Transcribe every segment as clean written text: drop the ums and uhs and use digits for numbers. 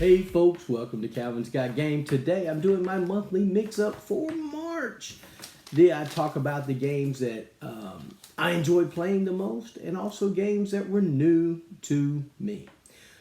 Hey folks, welcome to Calvin's Got Game. Today I'm doing my monthly mix-up for March. I talk about the games that I enjoy playing the most and also games that were new to me.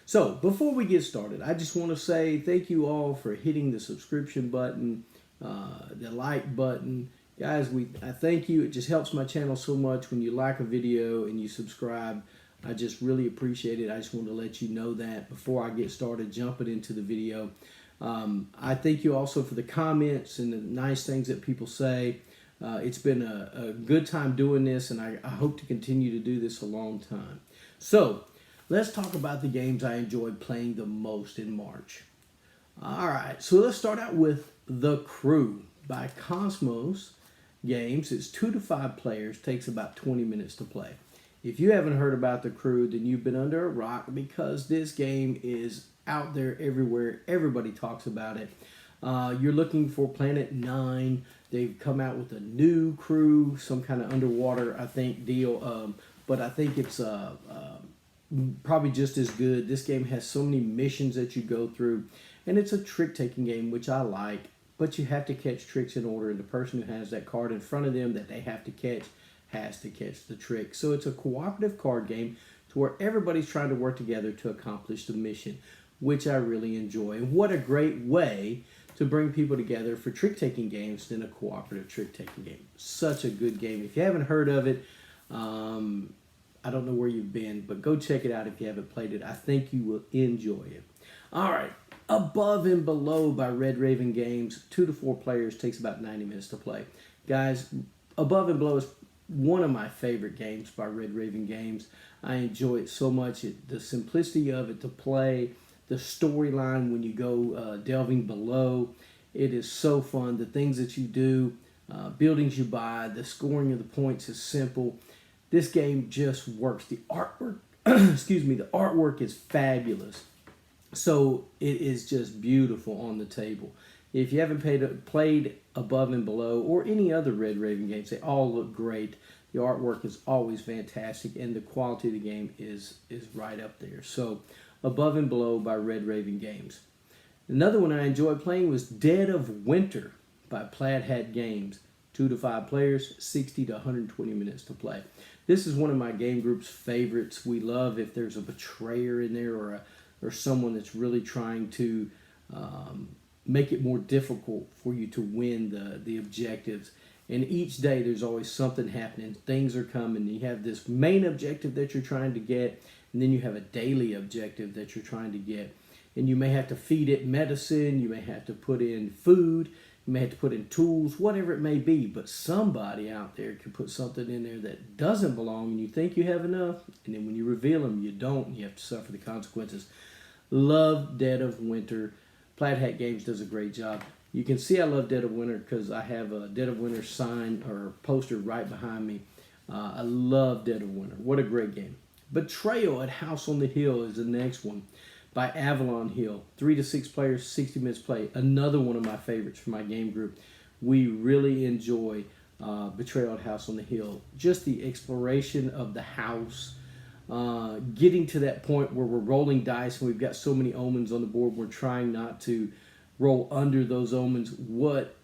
So before we get started, I just want to say thank you all for hitting the subscription button, the like button. Guys, I thank you. It just helps my channel so much when you like a video and you subscribe. I just really appreciate it. I just want to let you know that before I get started jumping into the video. I thank you also for the comments and the nice things that people say. It's been a good time doing this, and I hope to continue to do this a long time. So let's talk about the games I enjoyed playing the most in March. All right, so let's start out with The Crew by Cosmos Games. It's 2 to 5 players, takes about 20 minutes to play. If you haven't heard about The Crew, then you've been under a rock because this game is out there everywhere. Everybody talks about it. You're looking for Planet 9. They've come out with a new crew, some kind of underwater, I think, deal. But I think it's probably just as good. This game has so many missions that you go through. And it's a trick-taking game, which I like. But you have to catch tricks in order. And the person who has that card in front of them that they have to catch has to catch the trick. So it's a cooperative card game to where everybody's trying to work together to accomplish the mission, which I really enjoy. And what a great way to bring people together for trick-taking games than a cooperative trick-taking game. Such a good game. If you haven't heard of it, I don't know where you've been, but go check it out if you haven't played it. I think you will enjoy it. All right, Above and Below by Red Raven Games. 2 to 4 players, takes about 90 minutes to play. Guys, Above and Below is one of my favorite games by Red Raven Games. I enjoy it so much. The simplicity of it to play, the storyline when you go delving below. It is so fun. The things that you do, buildings you buy, the scoring of the points is simple. This game just works. The artwork, excuse me, the artwork is fabulous. So it is just beautiful on the table. If you haven't played Above and Below or any other Red Raven games, they all look great. The artwork is always fantastic, and the quality of the game is right up there. So, Above and Below by Red Raven Games. Another one I enjoyed playing was Dead of Winter by Plaid Hat Games. 2 to 5 players, 60 to 120 minutes to play. This is one of my game group's favorites. We love if there's a betrayer in there or someone that's really trying to make it more difficult for you to win the objectives. And each day there's always something happening. Things are coming. You have this main objective that you're trying to get, and then you have a daily objective that you're trying to get. And you may have to feed it medicine, you may have to put in food, you may have to put in tools, whatever it may be. But somebody out there can put something in there that doesn't belong, and you think you have enough, and then when you reveal them, you don't, and you have to suffer the consequences. Love Dead of Winter. Plaid Hat Games does a great job. You can see I love Dead of Winter because I have a Dead of Winter sign or poster right behind me. I love Dead of Winter. What a great game. Betrayal at House on the Hill is the next one by Avalon Hill. 3 to 6 players, 60 minutes play. Another one of my favorites for my game group. We really enjoy Betrayal at House on the Hill. Just the exploration of the house. Getting to that point where we're rolling dice and we've got so many omens on the board, we're trying not to roll under those omens.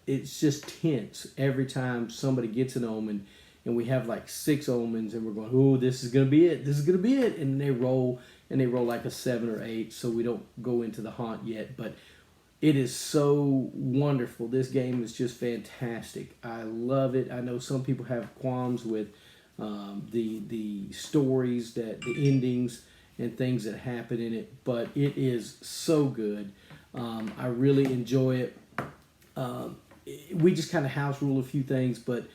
It's just tense every time somebody gets an omen, and we have like 6 omens, and we're going, oh, this is going to be it. This is going to be it. And they roll like a 7 or 8, so we don't go into the haunt yet. But it is so wonderful. This game is just fantastic. I love it. I know some people have qualms with the stories, the endings and things that happen in it, but it is so good. I really enjoy it. We just kind of house rule a few things, but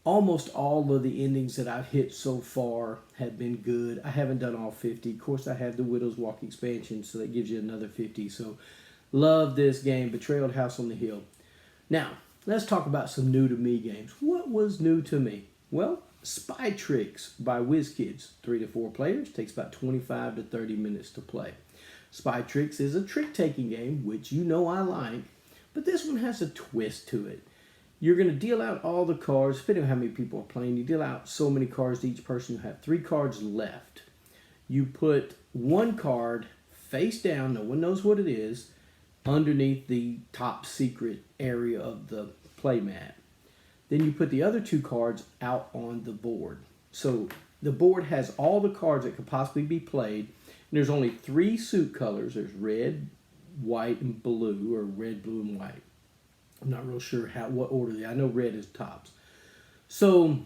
almost all of the endings that I've hit so far have been good. I haven't done all 50. Of course, I have the Widow's Walk expansion, so that gives you another 50. So, love this game, Betrayal at House on the Hill. Now, let's talk about some new to me games. What was new to me? Well, Spy Tricks by WizKids. 3 to 4 players, takes about 25 to 30 minutes to play. Spy Tricks is a trick-taking game, which you know I like, but this one has a twist to it. You're going to deal out all the cards, depending on how many people are playing. You deal out so many cards to each person. You have 3 cards left. You put 1 card face down, no one knows what it is, underneath the top secret area of the play mat. Then you put the other 2 cards out on the board. So the board has all the cards that could possibly be played. And there's only 3 suit colors. There's red, white, and blue, or red, blue, and white. I'm not real sure what order I know red is tops. So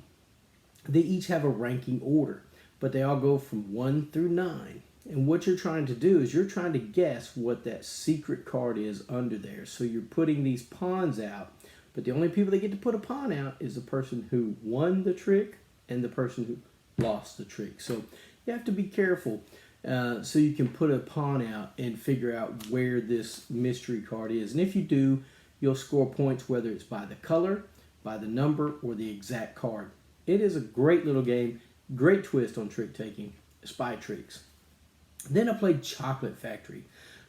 they each have a ranking order, but they all go from 1 through 9. And what you're trying to do is you're trying to guess what that secret card is under there. So you're putting these pawns out, but the only people that get to put a pawn out is the person who won the trick and the person who lost the trick. So you have to be careful so you can put a pawn out and figure out where this mystery card is. And if you do, you'll score points whether it's by the color, by the number, or the exact card. It is a great little game, great twist on trick-taking, spy tricks. Then I played Chocolate Factory.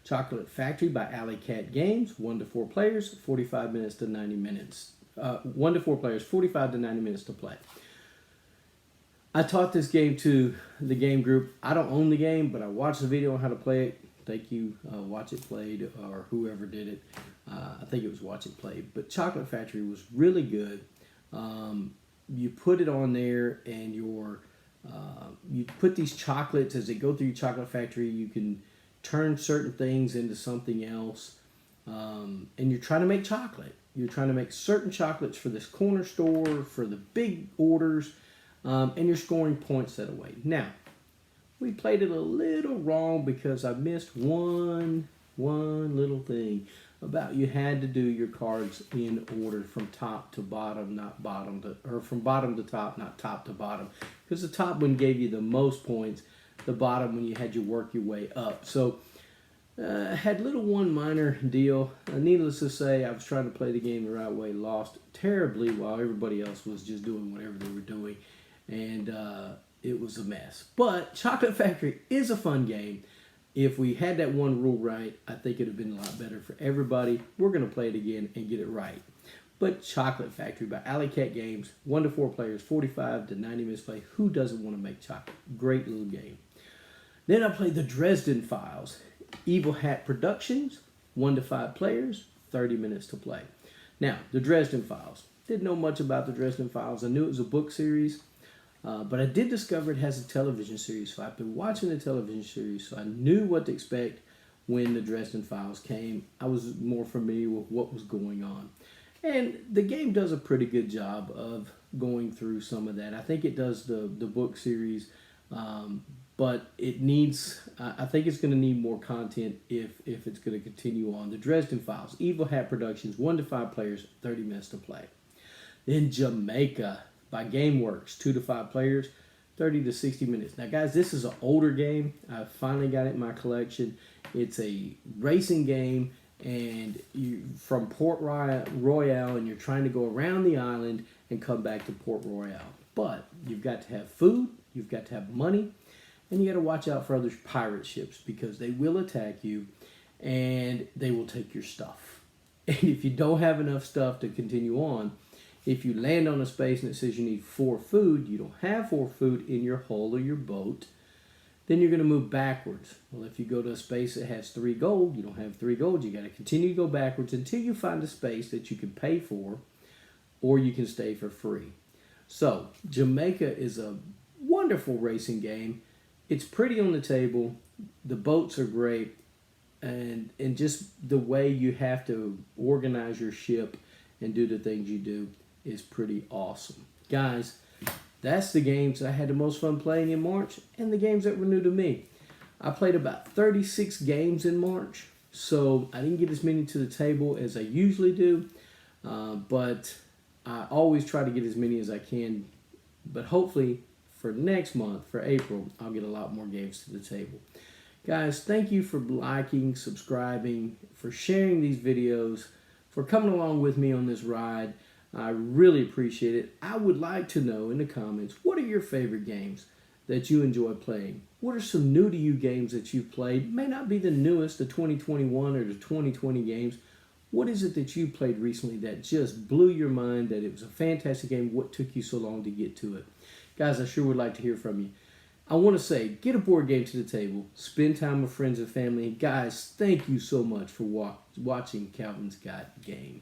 Chocolate Factory by Alley Cat Games, 1 to 4 players, 45 minutes to 90 minutes. 1 to 4 players, 45 to 90 minutes to play. I taught this game to the game group. I don't own the game, but I watched the video on how to play it. Thank you, Watch It Played, or whoever did it. I think it was Watch It Played. But Chocolate Factory was really good. You put it on there, and you put these chocolates as they go through your Chocolate Factory. You can turn certain things into something else, and you're trying to make chocolate. You're trying to make certain chocolates for this corner store, for the big orders, and you're scoring points that way. Now, we played it a little wrong because I missed one little thing about you had to do your cards in order from top to bottom, not bottom to, or from bottom to top, not top to bottom. Because the top one gave you the most points, the bottom one you had to work your way up. So had little one minor deal. Needless to say, I was trying to play the game the right way, lost terribly while everybody else was just doing whatever they were doing. And it was a mess. But Chocolate Factory is a fun game. If we had that one rule right, I think it would have been a lot better for everybody. We're going to play it again and get it right. But Chocolate Factory by Alley Cat Games, 1 to 4 players, 45 to 90 minutes play. Who doesn't want to make chocolate? Great little game. Then I played the Dresden Files, Evil Hat Productions, 1 to 5 players, 30 minutes to play. Now, the Dresden Files. Didn't know much about the Dresden Files. I knew it was a book series. But I did discover it has a television series, so I've been watching the television series, so I knew what to expect when the Dresden Files came. I was more familiar with what was going on. And the game does a pretty good job of going through some of that. I think it does the book series, but it needs, I think it's going to need more content if it's going to continue on. The Dresden Files, Evil Hat Productions, 1 to 5 players, 30 minutes to play. Then Jamaica by GameWorks, 2 to 5 players, 30 to 60 minutes. Now, guys, this is an older game. I finally got it in my collection. It's a racing game, and you from Port Royale, and you're trying to go around the island and come back to Port Royale. But you've got to have food, you've got to have money, and you got to watch out for other pirate ships because they will attack you, and they will take your stuff. And if you don't have enough stuff to continue on, if you land on a space and it says you need 4 food, you don't have 4 food in your hull or your boat, then you're going to move backwards. Well, if you go to a space that has 3 gold, you don't have 3 gold. You got to continue to go backwards until you find a space that you can pay for, or you can stay for free. So, Jamaica is a wonderful racing game. It's pretty on the table. The boats are great. And just the way you have to organize your ship and do the things you do is pretty awesome. Guys, that's the games I had the most fun playing in March and the games that were new to me. I played about 36 games in March, so I didn't get as many to the table as I usually do, but I always try to get as many as I can. But hopefully for next month, for April, I'll get a lot more games to the table. Guys, thank you for liking, subscribing, for sharing these videos, for coming along with me on this ride. I really appreciate it. I would like to know in the comments, what are your favorite games that you enjoy playing? What are some new to you games that you've played? May not be the newest, the 2021 or the 2020 games. What is it that you played recently that just blew your mind, that it was a fantastic game? What took you so long to get to it? Guys, I sure would like to hear from you. I want to say, get a board game to the table, spend time with friends and family. And guys, thank you so much for watching Calvin's Got Game.